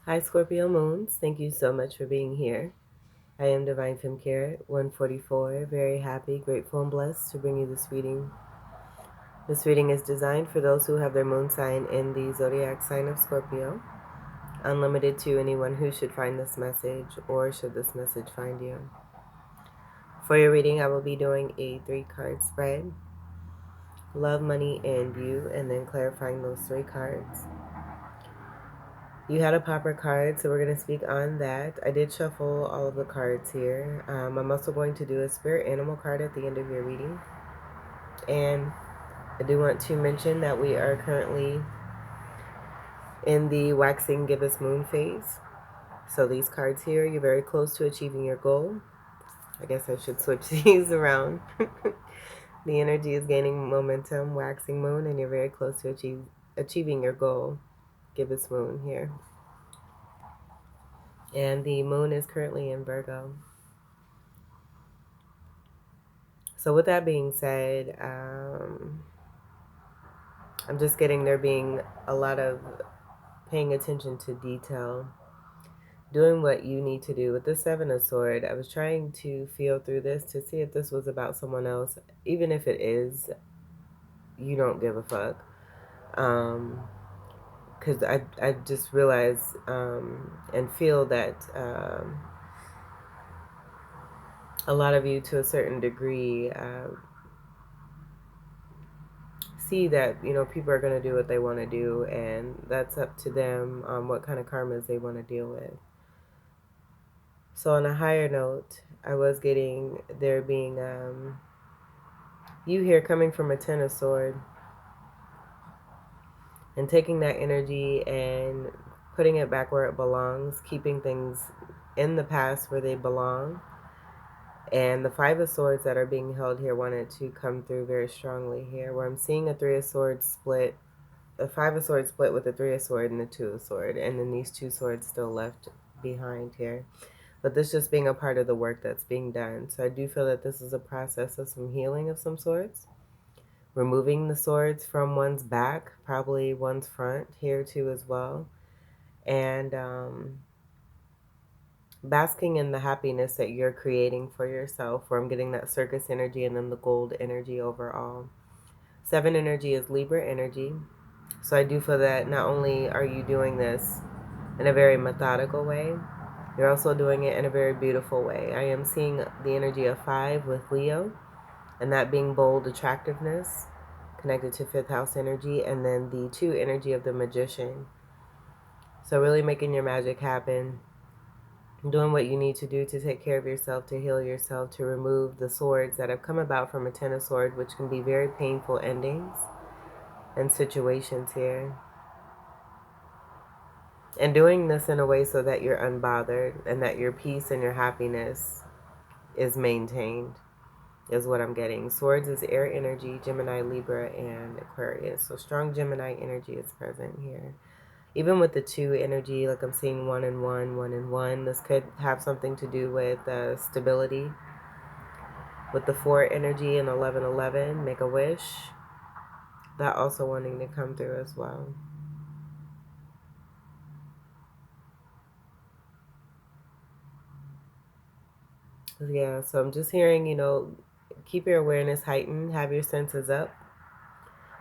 Hi, Scorpio Moons. Thank you so much for being here. I am Divine Femme Carrot, 144. Very happy, grateful, and blessed to bring you this reading. This reading is designed for those who have their moon sign in the zodiac sign of Scorpio. Unlimited to anyone who should find this message or should this message find you. For your reading, I will be doing a 3-card spread. Love, money, and you, and then clarifying those 3 cards. You had a popper card, so we're going to speak on that. I did shuffle all of the cards here. I'm also going to do a spirit animal card at the end of your reading. And I do want to mention that we are currently in the waxing gibbous moon phase. So these cards here, you're very close to achieving your goal. I guess I should switch these around. The energy is gaining momentum, waxing moon, and you're very close to achieving your goal, gibbous moon here. And the moon is currently in Virgo. So with that being said, I'm just getting there being a lot of paying attention to detail, doing what you need to do. With the 7 of Swords, I was trying to feel through this to see if this was about someone else. Even if it is, you don't give a fuck. Because I just realize and feel that a lot of you, to a certain degree, see that, you know, people are going to do what they want to do, and that's up to them on what kind of karmas they want to deal with. So on a higher note, I was getting there being you here coming from a 10 of Swords and taking that energy and putting it back where it belongs, keeping things in the past where they belong. And the 5 of Swords that are being held here wanted to come through very strongly here, where I'm seeing a 3 of Swords split, a 5 of Swords split with a 3 of Swords and a 2 of Swords, and then these 2 swords still left behind here. But this just being a part of the work that's being done. So I do feel that this is a process of some healing of some sorts. Removing the swords from one's back, probably one's front here too as well. And basking in the happiness that you're creating for yourself, where I'm getting that circus energy and then the gold energy overall. 7 energy is Libra energy. So I do feel that not only are you doing this in a very methodical way, you're also doing it in a very beautiful way. I am seeing the energy of 5 with Leo, and that being bold attractiveness, connected to 5th house energy, and then the 2 energy of the Magician. So really making your magic happen, doing what you need to do to take care of yourself, to heal yourself, to remove the swords that have come about from a 10 of Swords, which can be very painful endings and situations here. And doing this in a way so that you're unbothered and that your peace and your happiness is maintained is what I'm getting. Swords is air energy, Gemini, Libra, and Aquarius. So strong Gemini energy is present here. Even with the 2 energy, like I'm seeing 1 and 1, 1 and 1. This could have something to do with stability. With the 4 energy and 11, 11, make a wish. That also wanting to come through as well. Yeah, so I'm just hearing, you know, keep your awareness heightened, have your senses up.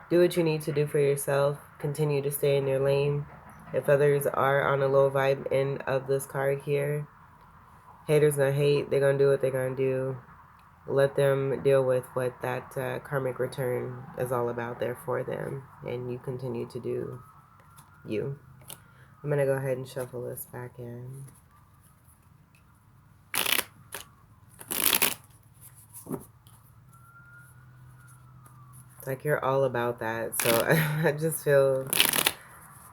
Do what you need to do for yourself. Continue to stay in your lane. If others are on a low vibe end of this card here, haters gonna hate. They're gonna do what they're gonna do. Let them deal with what that karmic return is all about there for them. And you continue to do you. I'm gonna go ahead and shuffle this back in. Like you're all about that. So I just feel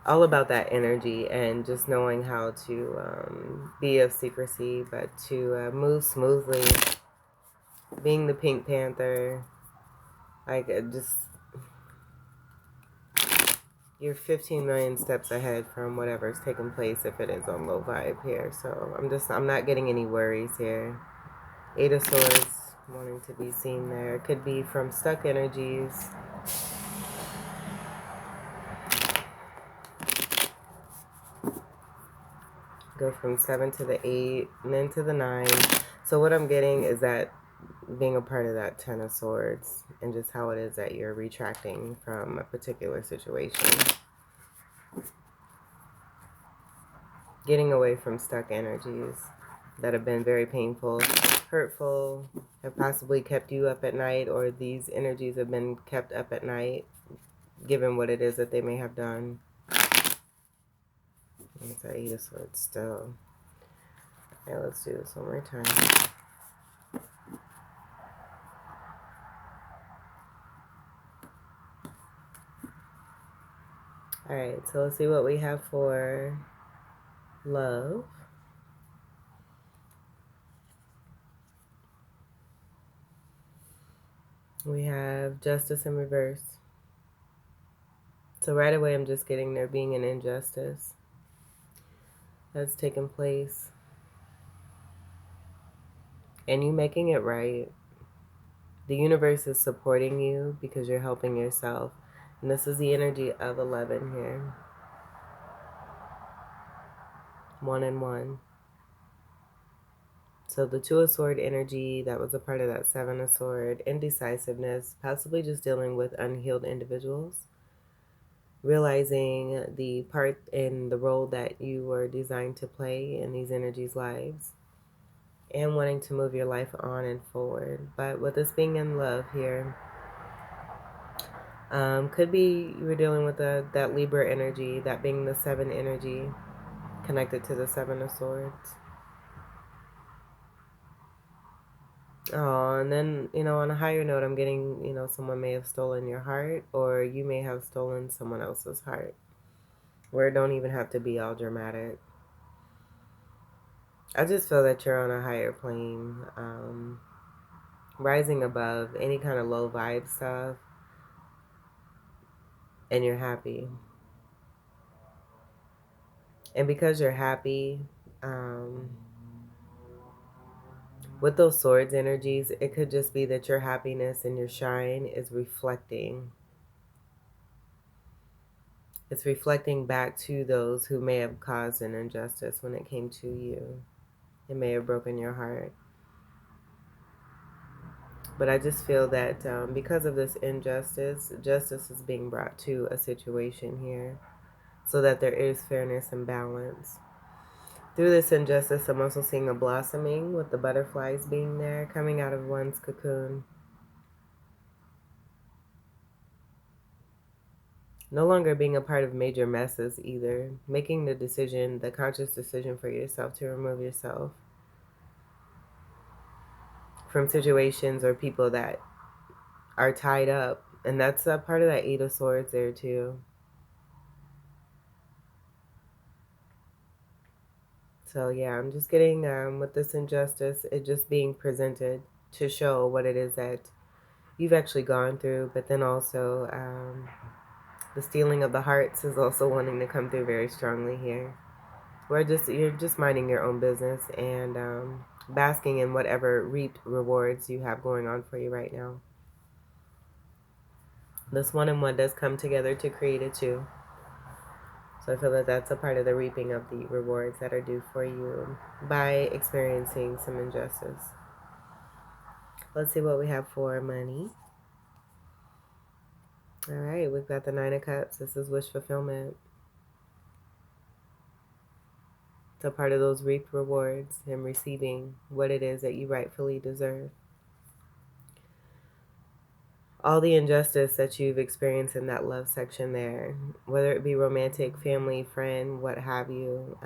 all about that energy and just knowing how to be of secrecy, but to move smoothly. Being the Pink Panther, like just you're 15 million steps ahead from whatever's taking place if it is on low vibe here. So I'm not getting any worries here. 8 of Swords wanting to be seen there. It could be from stuck energies. Go from 7 to the 8, and then to the 9. So what I'm getting is that being a part of that 10 of Swords, and just how it is that you're retracting from a particular situation. Getting away from stuck energies that have been very painful, hurtful, have possibly kept you up at night, or these energies have been kept up at night, given what it is that they may have done. It's that 8 of Swords still. Okay, let's do this one more time. Alright, so let's see what we have for love. We have Justice in reverse. So right away I'm just getting there being an injustice that's taken place. And you making it right. The universe is supporting you because you're helping yourself. And this is the energy of 11 here. 1 and 1. So the 2 of Sword energy, that was a part of that 7 of Sword. Indecisiveness, possibly just dealing with unhealed individuals. Realizing the part and the role that you were designed to play in these energies' lives. And wanting to move your life on and forward. But with this being in love here, could be you were dealing with that Libra energy, that being the 7 energy, connected to the 7 of Swords. Oh, and then, on a higher note, I'm getting, someone may have stolen your heart, or you may have stolen someone else's heart, where it don't even have to be all dramatic. I just feel that you're on a higher plane, rising above any kind of low vibe stuff, and you're happy. And because you're happy, with those swords energies, it could just be that your happiness and your shine is reflecting. It's reflecting back to those who may have caused an injustice when it came to you. It may have broken your heart. But I just feel that because of this injustice, justice is being brought to a situation here so that there is fairness and balance. Through this injustice, I'm also seeing a blossoming with the butterflies being there, coming out of one's cocoon. No longer being a part of major messes either. Making the decision, the conscious decision for yourself to remove yourself from situations or people that are tied up. And that's a part of that 8 of Swords there too. So yeah, I'm just getting with this injustice, it just being presented to show what it is that you've actually gone through. But then also the stealing of the hearts is also wanting to come through very strongly here. Where you're just minding your own business and basking in whatever reaped rewards you have going on for you right now. This 1 and 1 does come together to create a 2. So I feel that that's a part of the reaping of the rewards that are due for you by experiencing some injustice. Let's see what we have for money. All right, we've got the 9 of Cups. This is wish fulfillment. It's a part of those reaped rewards and receiving what it is that you rightfully deserve. All the injustice that you've experienced in that love section there, whether it be romantic, family, friend, what have you,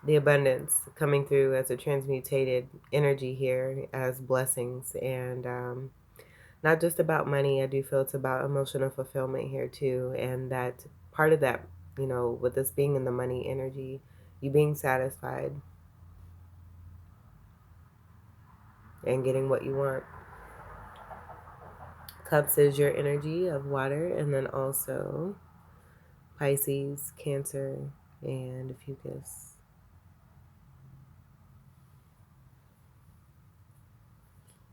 the abundance coming through as a transmutated energy here as blessings. And not just about money. I do feel it's about emotional fulfillment here too. And that part of that, with this being in the money energy, you being satisfied and getting what you want. Cups is your energy of water, and then also Pisces, Cancer, and Fucus.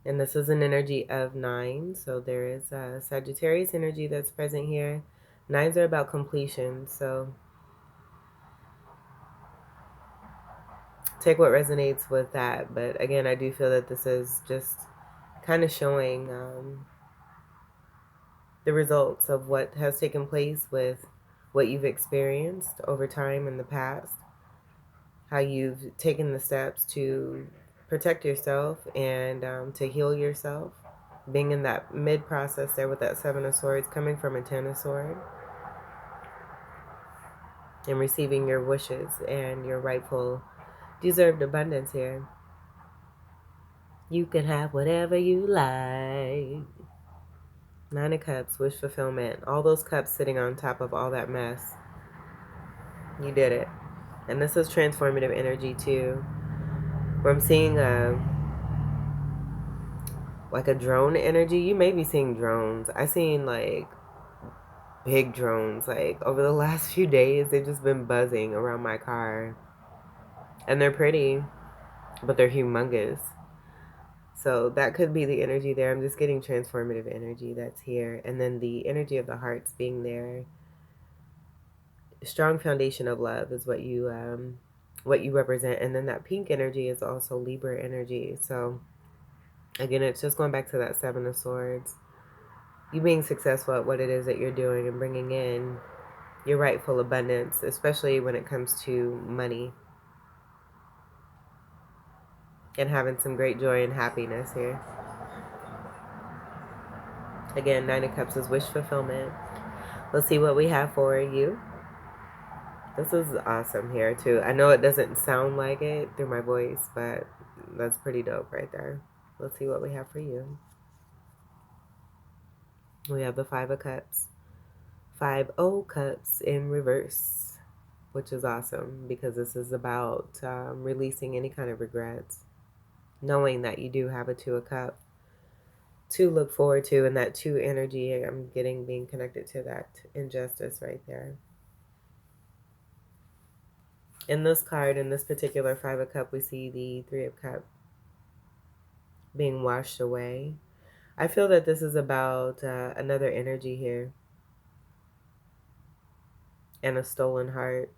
And this is an energy of 9, so there is a Sagittarius energy that's present here. 9s are about completion, so take what resonates with that. But again, I do feel that this is just kind of showing the results of what has taken place with what you've experienced over time in the past, how you've taken the steps to protect yourself and to heal yourself, being in that mid process there with that Seven of Swords, coming from a Ten of Swords, and receiving your wishes and your rightful deserved abundance here. You can have whatever you like. Nine of Cups, wish fulfillment. All those cups sitting on top of all that mess. You did it. And this is transformative energy too. Where I'm seeing like a drone energy. You may be seeing drones. I seen like big drones. Like over the last few days, they've just been buzzing around my car. And they're pretty, but they're humongous. So that could be the energy there. I'm just getting transformative energy that's here. And then the energy of the hearts being there. Strong foundation of love is what you represent. And then that pink energy is also Libra energy. So again, it's just going back to that Seven of Swords. You being successful at what it is that you're doing and bringing in your rightful abundance, especially when it comes to money. And having some great joy and happiness here. Again, Nine of Cups is wish fulfillment. Let's see what we have for you. This is awesome here too. I know it doesn't sound like it through my voice, but that's pretty dope right there. Let's see what we have for you. We have the Five of Cups. 5 Cups in reverse, which is awesome because this is about releasing any kind of regrets. Knowing that you do have a 2 of Cups to look forward to, and that 2 energy I'm getting being connected to that injustice right there. In this card, in this particular 5 of Cups, we see the 3 of Cups being washed away. I feel that this is about another energy here and a stolen heart.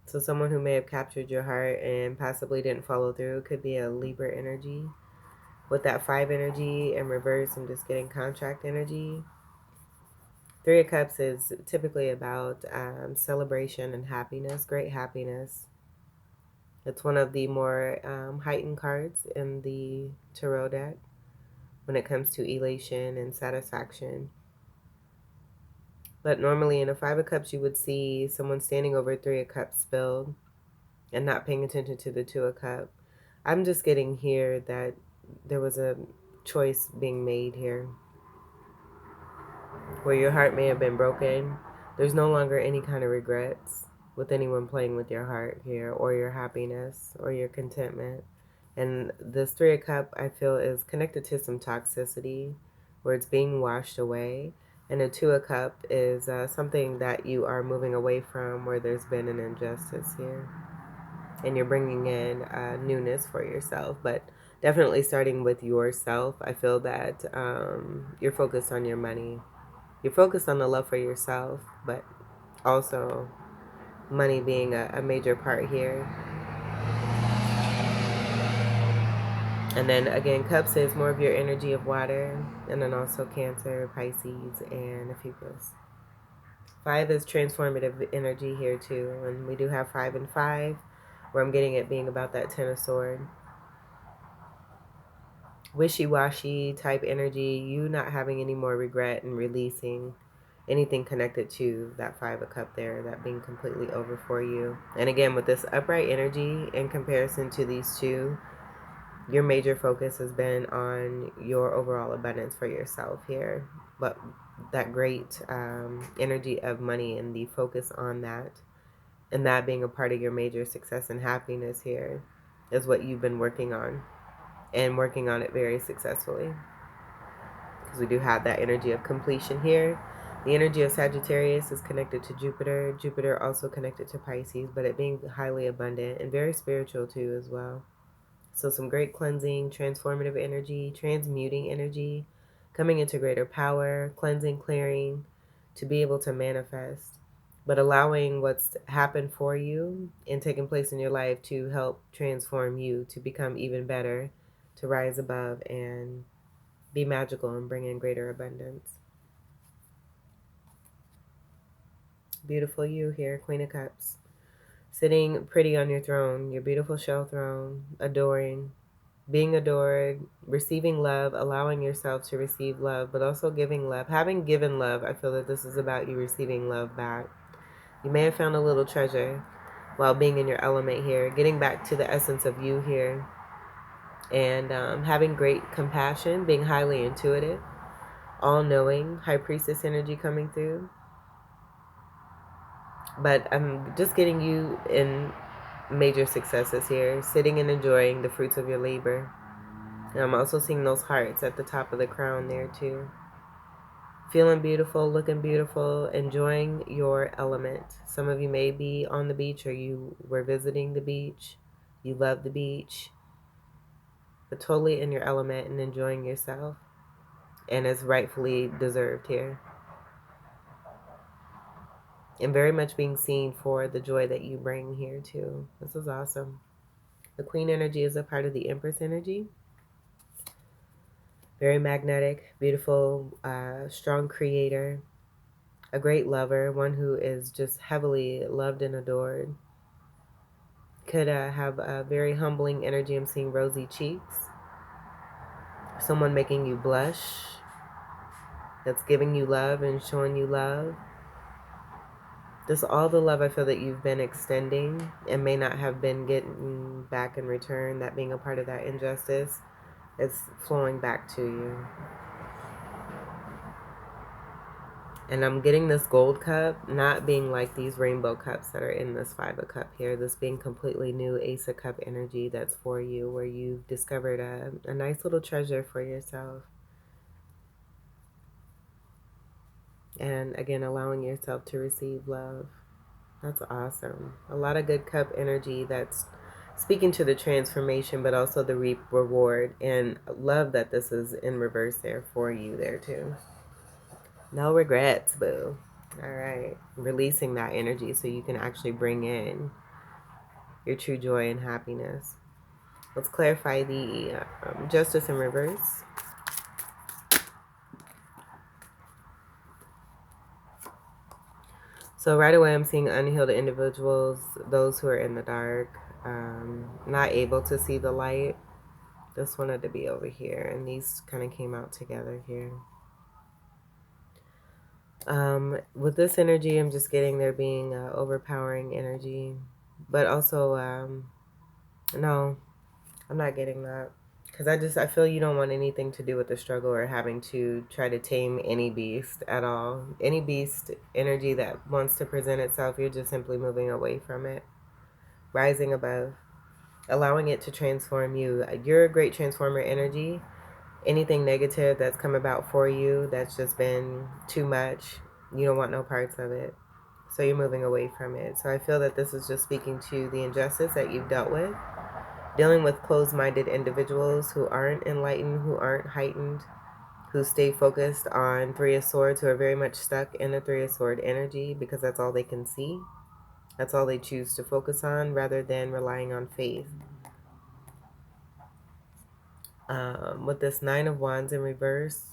So someone who may have captured your heart and possibly didn't follow through could be a Libra energy. With that 5 energy in reverse, I'm just getting contract energy. 3 of Cups is typically about celebration and happiness, great happiness. It's one of the more heightened cards in the tarot deck when it comes to elation and satisfaction. But normally in a 5 of Cups, you would see someone standing over 3 of Cups spilled and not paying attention to the 2 of Cups. I'm just getting here that there was a choice being made here where your heart may have been broken. There's no longer any kind of regrets with anyone playing with your heart here, or your happiness, or your contentment. And this 3 of Cups, I feel, is connected to some toxicity where it's being washed away. And a 2 of Cups is something that you are moving away from where there's been an injustice here. And you're bringing in newness for yourself. But definitely starting with yourself. I feel that you're focused on your money. You're focused on the love for yourself, but also money being a major part here. And then again, Cups is more of your energy of water, and then also Cancer, Pisces, and Aquarius. 5 is transformative energy here too, and we do have 5 and 5, where I'm getting it being about that 10 of Swords. Wishy-washy type energy, you not having any more regret and releasing anything connected to that 5 of Cups there, that being completely over for you. And again, with this upright energy in comparison to these two, your major focus has been on your overall abundance for yourself here. But that great energy of money and the focus on that, and that being a part of your major success and happiness here, is what you've been working on. And working on it very successfully. Because we do have that energy of completion here. The energy of Sagittarius is connected to Jupiter. Jupiter also connected to Pisces, but it being highly abundant and very spiritual too as well. So some great cleansing, transformative energy, transmuting energy, coming into greater power, cleansing, clearing, to be able to manifest. but allowing what's happened for you and taking place in your life to help transform you to become even better, to rise above and be magical and bring in greater abundance. Beautiful you here, Queen of Cups. Sitting pretty on your throne, your beautiful shell throne, adoring, being adored, receiving love, allowing yourself to receive love, but also giving love. Having given love, I feel that this is about you receiving love back. You may have found a little treasure while being in your element here, getting back to the essence of you here, and having great compassion, being highly intuitive, all-knowing, high priestess energy coming through. But I'm just getting you in major successes here, sitting and enjoying the fruits of your labor. And I'm also seeing those hearts at the top of the crown there too. Feeling beautiful, looking beautiful, enjoying your element. Some of you may be on the beach or you were visiting the beach. You love the beach, but totally in your element and enjoying yourself. And it's rightfully deserved here. And very much being seen for the joy that you bring here too. This is awesome. The Queen energy is a part of the Empress energy. Very magnetic, beautiful, strong creator, a great lover, one who is just heavily loved and adored. Could have a very humbling energy. I'm seeing rosy cheeks. Someone making you blush, that's giving you love and showing you love. Just all the love I feel that you've been extending and may not have been getting back in return, that being a part of that injustice, it's flowing back to you. And I'm getting this gold cup, not being like these rainbow cups that are in this 5 of Cup here. This being completely new Ace of Cup energy that's for you, where you've discovered a nice little treasure for yourself. And again, allowing yourself to receive love. That's awesome. A lot of good cup energy that's speaking to the transformation, but also the reward. And love that this is in reverse there for you there too. No regrets, boo. All right. Releasing that energy so you can actually bring in your true joy and happiness. Let's clarify the justice in reverse. So right away I'm seeing unhealed individuals, those who are in the dark, not able to see the light. This wanted to be over here, and these kind of came out together here. With this energy, I'm just getting there being overpowering energy, but also, no, I'm not getting that. Because I feel you don't want anything to do with the struggle or having to try to tame any beast at all. Any beast energy that wants to present itself, you're just simply moving away from it. Rising above. Allowing it to transform you. You're a great transformer energy. Anything negative that's come about for you that's just been too much, you don't want no parts of it. So you're moving away from it. So I feel that this is just speaking to the injustice that you've dealt with. Dealing with closed-minded individuals who aren't enlightened, who aren't heightened, who stay focused on 3 of Swords, who are very much stuck in the 3 of Swords energy because that's all they can see. That's all they choose to focus on rather than relying on faith. With this 9 of Wands in reverse,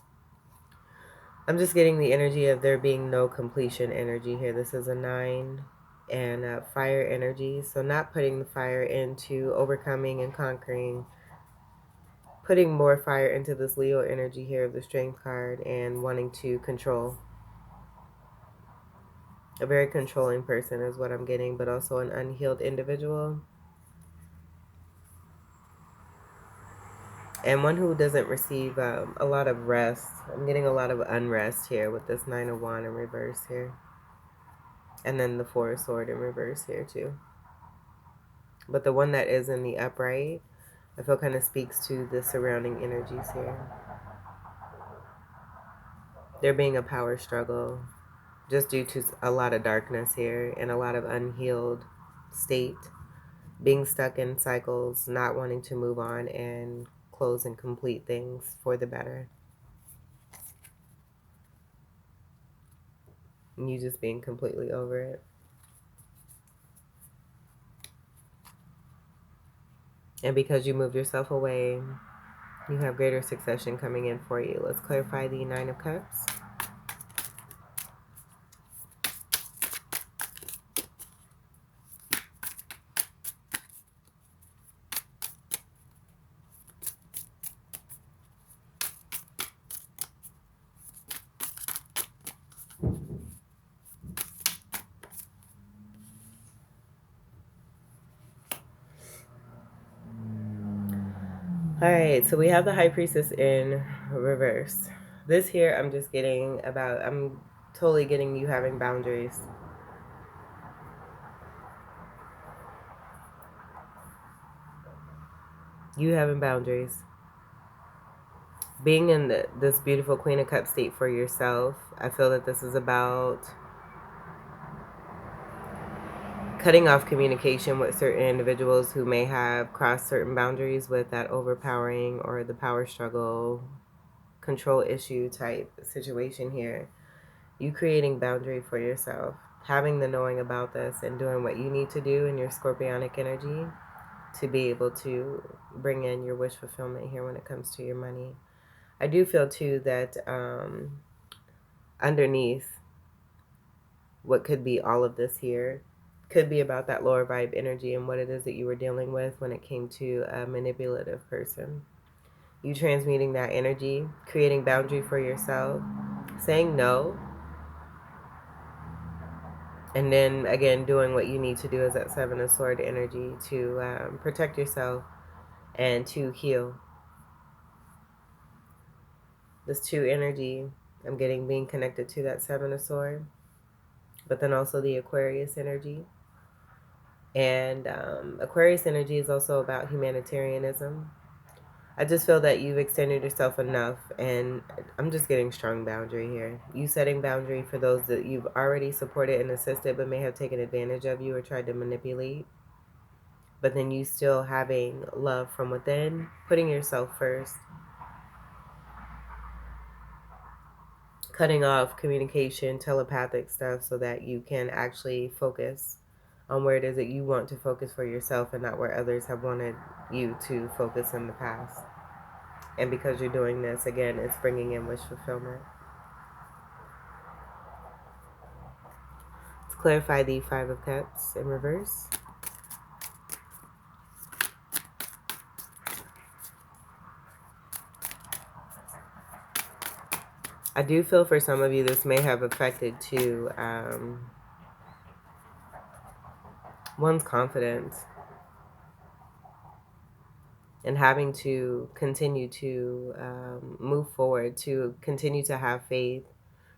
I'm just getting the energy of there being no completion energy here. This is a 9 and fire energy. So not putting the fire into overcoming and conquering, putting more fire into this Leo energy here of the Strength card and wanting to control. A very controlling person is what I'm getting, but also an unhealed individual. And one who doesn't receive a lot of rest. I'm getting a lot of unrest here with this 9 of Wands in reverse here. And then the 4 of Swords in reverse here too. But the one that is in the upright, I feel kind of speaks to the surrounding energies here. There being a power struggle just due to a lot of darkness here and a lot of unhealed state. Being stuck in cycles, not wanting to move on and close and complete things for the better. and you just being completely over it. And because you moved yourself away, you have greater succession coming in for you. Let's clarify the Nine of Cups. Alright, so we have the High Priestess in reverse. This here, I'm just getting about, I'm totally getting you having boundaries. You having boundaries. Being in this beautiful Queen of Cups state for yourself, I feel that this is about cutting off communication with certain individuals who may have crossed certain boundaries with that overpowering or the power struggle, control issue type situation here. You creating boundary for yourself, having the knowing about this and doing what you need to do in your scorpionic energy to be able to bring in your wish fulfillment here when it comes to your money. I do feel too that underneath what could be all of this here could be about that lower vibe energy and what it is that you were dealing with when it came to a manipulative person. You transmuting that energy, creating boundary for yourself, saying no, and then again doing what you need to do as that Seven of Sword energy to protect yourself and to heal. This two energy, I'm getting being connected to that Seven of Sword, but then also the Aquarius energy. And Aquarius energy is also about humanitarianism. I just feel that you've extended yourself enough, and I'm just getting strong boundary here. You setting boundary for those that you've already supported and assisted but may have taken advantage of you or tried to manipulate. But then you still having love from within, putting yourself first, cutting off communication, telepathic stuff so that you can actually focus on where it is that you want to focus for yourself and not where others have wanted you to focus in the past. And because you're doing this, again, it's bringing in wish fulfillment. Let's clarify the Five of Cups in reverse. I do feel for some of you this may have affected too one's confidence and having to continue to move forward, to continue to have faith,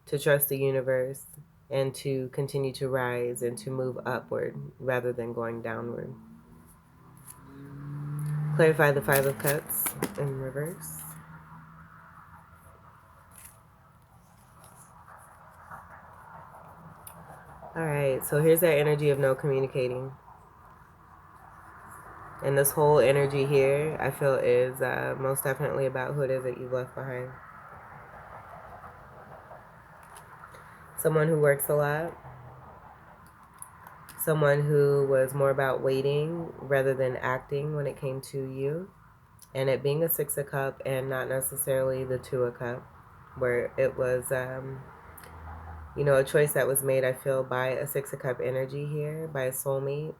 to trust the universe, and to continue to rise and to move upward rather than going downward. Clarify the Five of Cups in reverse. All right, so here's that energy of no communicating. And this whole energy here, I feel, is most definitely about who it is that you've left behind. Someone who works a lot. Someone who was more about waiting rather than acting when it came to you. And it being a Six of Cups and not necessarily the Two of Cups, where it was, you know, a choice that was made, I feel, by a Six of Cups energy here, by a soulmate.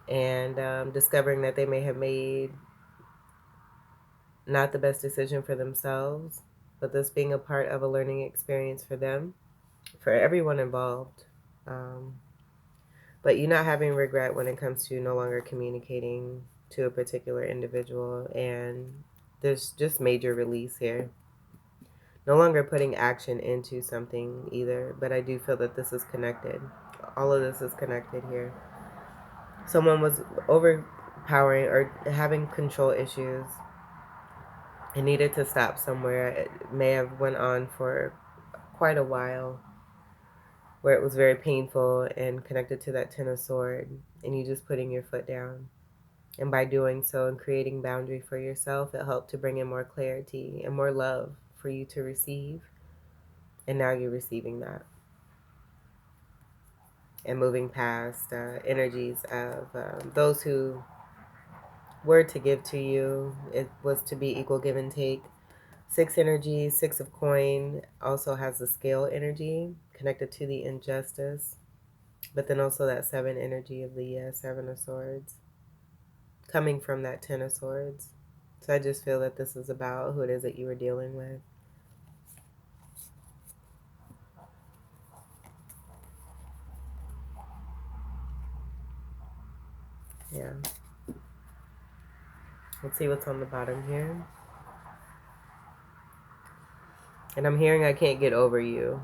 And discovering that they may have made not the best decision for themselves, but this being a part of a learning experience for them, for everyone involved. But you not having regret when it comes to no longer communicating to a particular individual, and there's just major release here. No longer putting action into something either, but I do feel that this is connected. All of this is connected here. Someone was overpowering or having control issues. It needed to stop somewhere. It may have went on for quite a while, where it was very painful and connected to that Ten of Swords, and you just putting your foot down. And by doing so and creating boundary for yourself, it helped to bring in more clarity and more love for you to receive And now you're receiving that and moving past energies of those who were to give to you. It was to be equal give and take. 6 energy, 6 of coin, also has the scale energy connected to the injustice. But then also that 7 energy of the 7 of swords coming from that 10 of swords. So I just feel that this is about who it is that you were dealing with. Yeah. Let's see what's on the bottom here. And I'm hearing I can't get over you.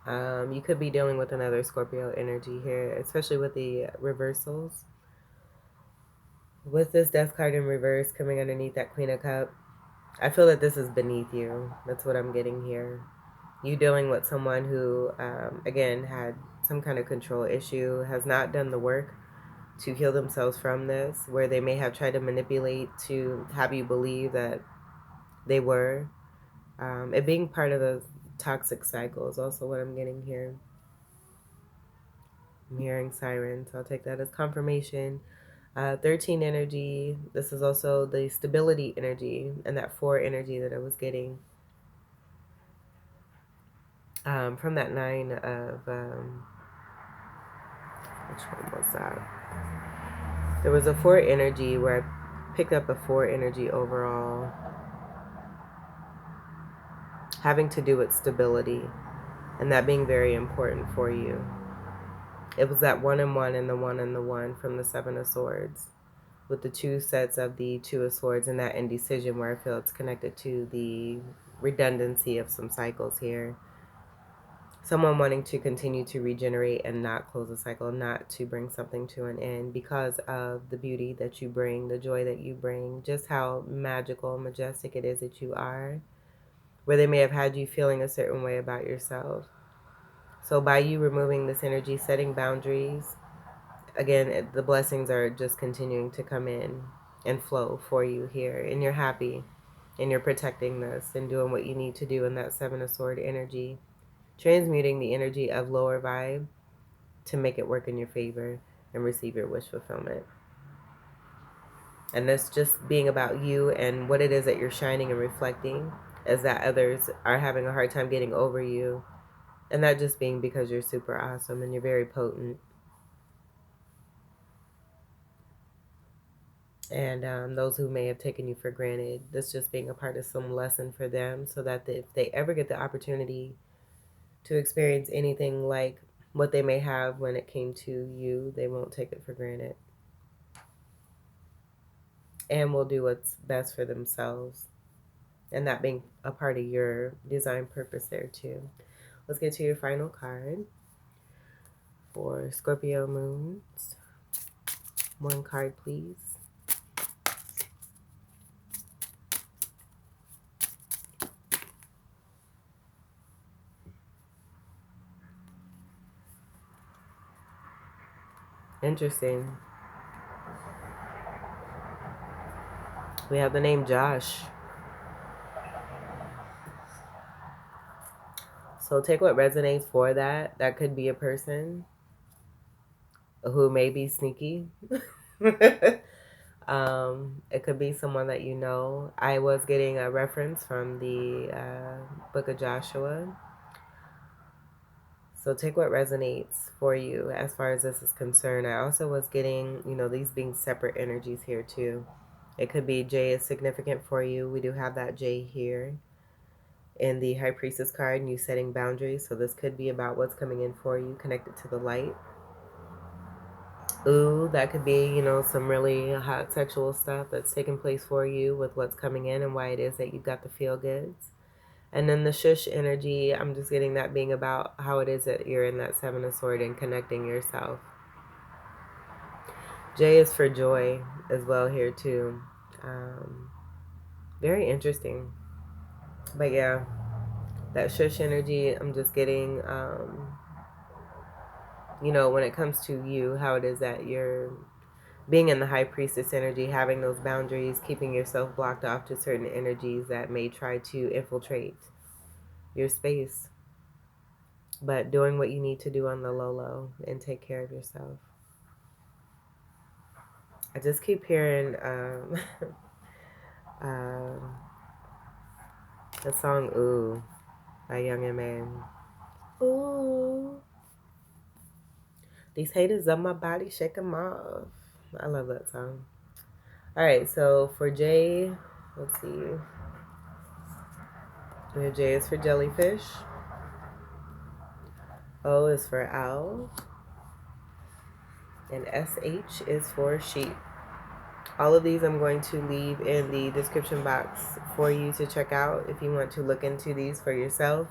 You could be dealing with another Scorpio energy here, especially with the reversals. With this Death card in reverse coming underneath that Queen of Cups, I feel that this is beneath you. That's what I'm getting here. You dealing with someone who, again, had some kind of control issue, has not done the work to heal themselves from this, where they may have tried to manipulate to have you believe that they were. It being part of the toxic cycle is also what I'm getting here. I'm hearing sirens. I'll take that as confirmation. 13 energy. This is also the stability energy and that 4 energy that I was getting from that 9 of which one was that? There was a 4 energy where I picked up a 4 energy overall, having to do with stability and that being very important for you. It was that 1 and 1 and the 1 and the 1 from the 7 of swords, with the 2 sets of the 2 of swords and that indecision where I feel it's connected to the redundancy of some cycles here. Someone wanting to continue to regenerate and not close a cycle, not to bring something to an end because of the beauty that you bring, the joy that you bring, just how magical, majestic it is that you are, where they may have had you feeling a certain way about yourself. So by you removing this energy, setting boundaries, again, the blessings are just continuing to come in and flow for you here. And you're happy and you're protecting this and doing what you need to do in that 7 of sword energy. Transmuting the energy of lower vibe to make it work in your favor and receive your wish fulfillment. And that's just being about you and what it is that you're shining and reflecting, as that others are having a hard time getting over you. And that just being because you're super awesome and you're very potent. And those who may have taken you for granted, this just being a part of some lesson for them, so that if they ever get the opportunity to experience anything like what they may have when it came to you, they won't take it for granted. And will do what's best for themselves. And that being a part of your design purpose there too. Let's get to your final card for Scorpio moons. 1 card, please. Interesting. We have the name Josh. So take what resonates for that. That could be a person who may be sneaky. It could be someone that you know. I was getting a reference from the book of Joshua. So take what resonates for you as far as this is concerned. I also was getting, these being separate energies here too. It could be J is significant for you. We do have that J here in the High Priestess card, and you setting boundaries. So this could be about what's coming in for you, connected to the light. Ooh, that could be, some really hot sexual stuff that's taking place for you with what's coming in and why it is that you've got the feel goods. And then the shush energy, I'm just getting that being about how it is that you're in that 7 of Swords and connecting yourself. J is for joy as well here too. Very interesting. But yeah, that shush energy, I'm just getting, when it comes to you, how it is that you're being in the high priestess energy, having those boundaries, keeping yourself blocked off to certain energies that may try to infiltrate your space, but doing what you need to do on the low and take care of yourself. I just keep hearing the song Ooh by Young and Man. Ooh, these haters on my body, shake them off. I love that song. All right, so for J, let's see. J is for jellyfish. O is for owl. And SH is for sheep. All of these I'm going to leave in the description box for you to check out if you want to look into these for yourself.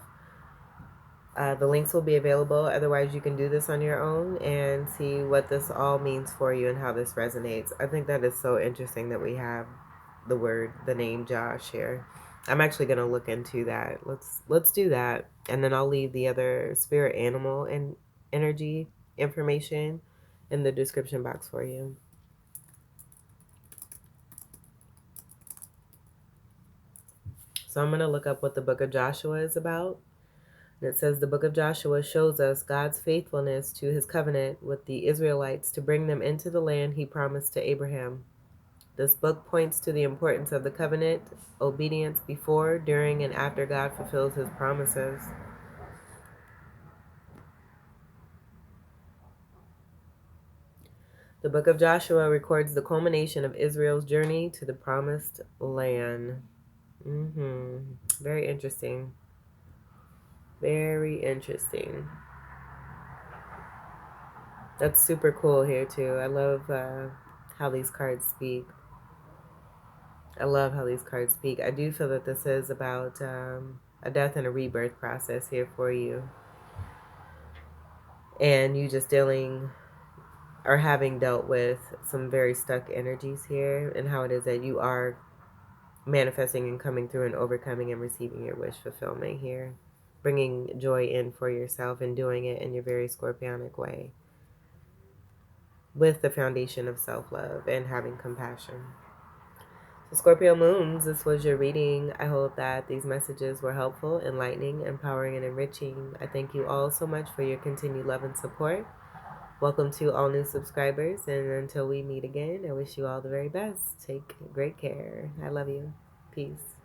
The links will be available. Otherwise, you can do this on your own and see what this all means for you and how this resonates. I think that is so interesting that we have the name Josh here. I'm actually going to look into that. Let's do that. And then I'll leave the other spirit animal and energy information in the description box for you. So I'm going to look up what the book of Joshua is about. And it says the book of Joshua shows us God's faithfulness to his covenant with the Israelites to bring them into the land he promised to Abraham. This book points to the importance of the covenant, obedience before, during, and after God fulfills his promises. The book of Joshua records the culmination of Israel's journey to the promised land. Very interesting. Very interesting. That's super cool here too. I love how these cards speak. I love how these cards speak. I do feel that this is about a death and a rebirth process here for you. And you just dealing or having dealt with some very stuck energies here, and how it is that you are manifesting and coming through and overcoming and receiving your wish fulfillment here. Bringing joy in for yourself and doing it in your very Scorpionic way. With the foundation of self-love and having compassion. Scorpio moons, this was your reading. I hope that these messages were helpful, enlightening, empowering, and enriching. I thank you all so much for your continued love and support. Welcome to all new subscribers, and until we meet again, I wish you all the very best. Take great care. I love you. Peace.